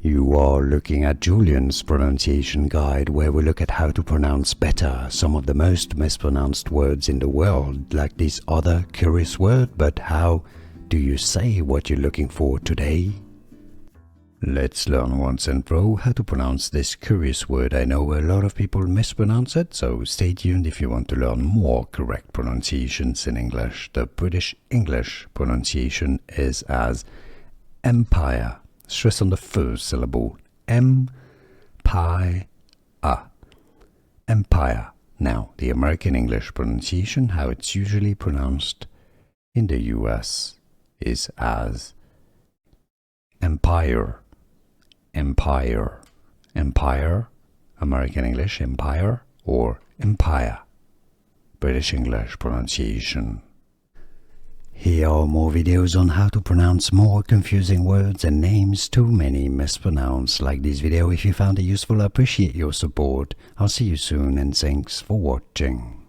You are looking at Julian's pronunciation guide, where we look at how to pronounce better some of the most mispronounced words in the world, like this other curious word. But how do you say what you're looking for today? Let's learn once and for all how to pronounce this curious word. I know a lot of people mispronounce it, so stay tuned if you want to learn more correct pronunciations in English. The British English pronunciation is as empire. Stress on the first syllable. Empire. Empire. Now, the American English pronunciation, how it's usually pronounced in the US, is as empire. Empire. Empire. American English, empire, or empire. British English pronunciation. Here are more videos on how to pronounce more confusing words and names too many mispronounced. Like this video if you found it useful. I appreciate your support. I'll see you soon and thanks for watching.